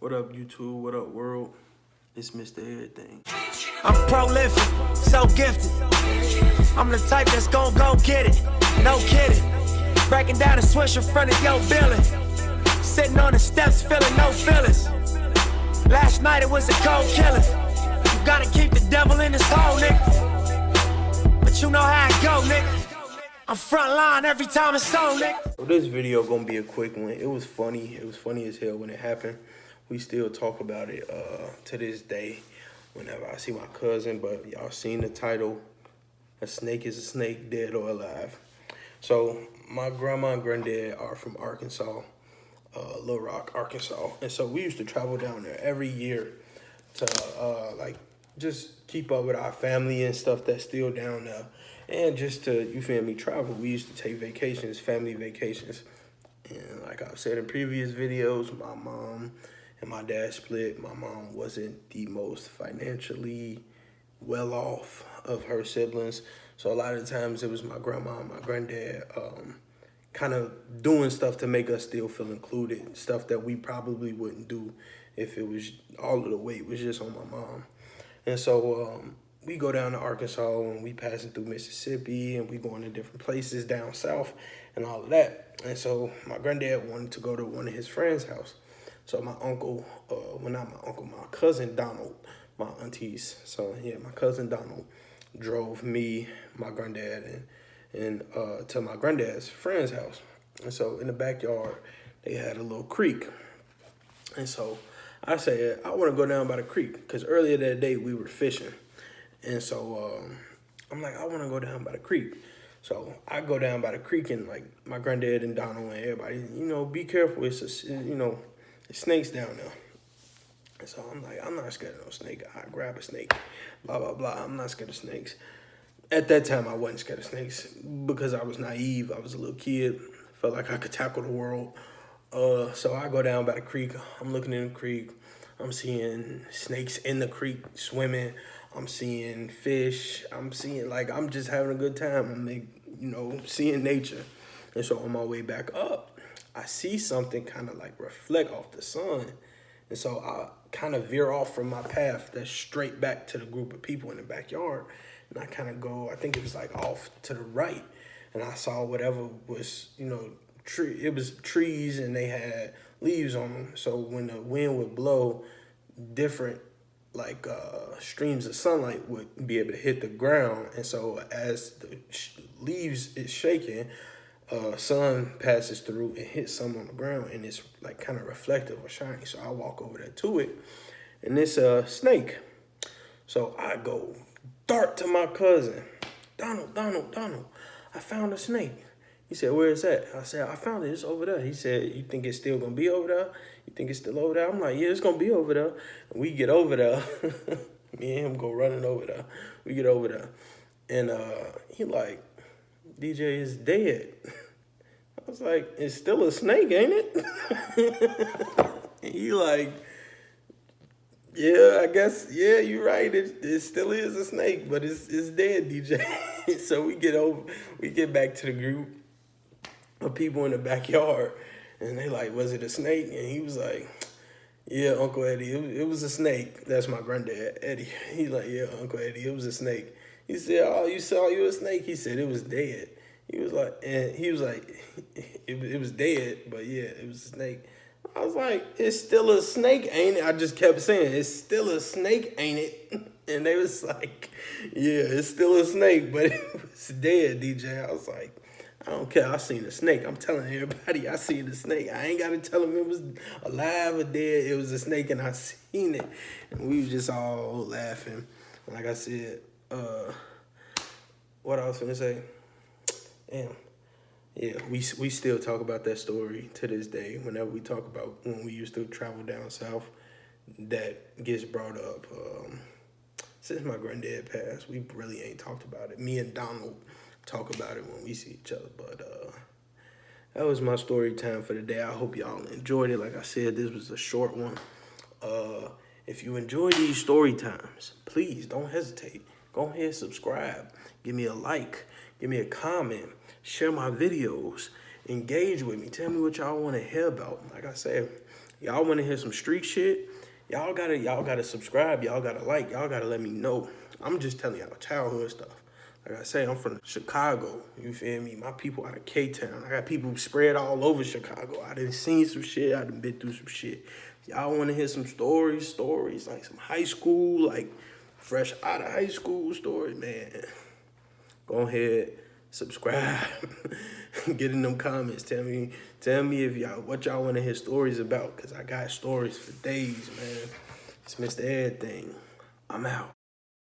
What up, YouTube? What up, world? It's Mr. Everything. I'm prolific, so gifted. I'm the type that's gon' go get it. No kidding. Breaking down a switch in front of your building. Sitting on the steps, feeling no feelings. Last night it was a cold killing. You gotta keep the devil in his hole, nigga. But you know how it go, nigga. I'm front line every time it's on, nigga. So this video gonna be a quick one. It was funny. It was funny as hell when it happened. We still talk about it to this day whenever I see my cousin. But y'all seen the title, A Snake is a Snake, Dead or Alive. So my grandma and granddad are from Arkansas, Little Rock, Arkansas. And so we used to travel down there every year to like just keep up with our family and stuff that's still down there. And just to, you feel me, travel. We used to take vacations, family vacations. And like I've said in previous videos, my mom and my dad split. My mom wasn't the most financially well off of her siblings. So a lot of times it was my grandma and my granddad kind of doing stuff to make us still feel included. Stuff that we probably wouldn't do if it was all of the weight was just on my mom. And so we go down to Arkansas and we passing through Mississippi and we going to different places down south and all of that. And so my granddad wanted to go to one of his friends' house. So my uncle, well, not my uncle, my cousin Donald, my auntie's son, yeah, my cousin Donald drove me, my granddad, and to my granddad's friend's house. And so in the backyard, they had a little creek. And so I said, I want to go down by the creek because earlier that day we were fishing. And so I'm like, I want to go down by the creek. So I go down by the creek and like my granddad and Donald and everybody, you know, be careful. It's a, you know, there's snakes down there. And so I'm like, I'm not scared of no snake. I grab a snake, blah, blah, blah. I'm not scared of snakes. At that time, I wasn't scared of snakes because I was naive. I was a little kid. Felt like I could tackle the world. So I go down by the creek. I'm looking in the creek. I'm seeing snakes in the creek swimming. I'm seeing fish. I'm seeing, like, I'm just having a good time. I'm, like, you know, seeing nature. And so on my way back up, I see something kind of like reflect off the sun. And so I kind of veer off from my path that's straight back to the group of people in the backyard. And I kind of go, I think it was like off to the right. And I saw whatever was, you know, it was trees and they had leaves on them. So when the wind would blow, different like streams of sunlight would be able to hit the ground. And so as the leaves is shaking, sun passes through and hits some on the ground and it's like kind of reflective or shiny. So I walk over there to it and it's a snake. So I go dart to my cousin, Donald, I found a snake. He said, where is that? I said, I found it, it's over there. He said, you think it's still gonna be over there? You think it's still over there? I'm like, yeah, it's gonna be over there. And we get over there, me and him go running over there. We get over there and he like, DJ is dead. I was like, it's still a snake, ain't it? And he like, yeah, I guess, yeah, you're right. It still is a snake, but it's dead, DJ. So we get back to the group of people in the backyard, and they like, was it a snake? And he was like, yeah, Uncle Eddie, it was a snake. That's my granddad, Eddie. He like, yeah, Uncle Eddie, it was a snake. He said, oh, you saw you a snake? He said, it was dead. He was like, it was dead, but yeah, it was a snake. I was like, it's still a snake, ain't it? I just kept saying, it's still a snake, ain't it? And they was like, yeah, it's still a snake, but it was dead, DJ. I was like, I don't care. I seen a snake. I'm telling everybody I seen a snake. I ain't got to tell them it was alive or dead. It was a snake, and I seen it. And we was just all laughing. Like I said, what I was going to say, damn. Yeah, we still talk about that story to this day. Whenever we talk about when we used to travel down south, that gets brought up. Since my granddad passed, we really ain't talked about it. Me and Donald talk about it when we see each other. But that was my story time for the day. I hope y'all enjoyed it. Like I said, this was a short one. If you enjoy these story times, please don't hesitate. Go ahead, subscribe. Give me a like. Give me a comment. Share my videos. Engage with me. Tell me what y'all want to hear about. Like I said, Y'all want to hear some street shit? Y'all gotta subscribe. Y'all gotta like. Y'all gotta let me know. I'm just telling y'all childhood stuff. Like I say, I'm from Chicago. You feel me? My people out of K-Town. I got people spread all over Chicago. I done seen some shit. I done been through some shit. Y'all want to hear some stories like some high school, like fresh out of high school stories, man. Go ahead, subscribe, get in them comments. Tell me if what y'all want to hear stories about, cause I got stories for days, man. It's Mr. Everything. I'm out.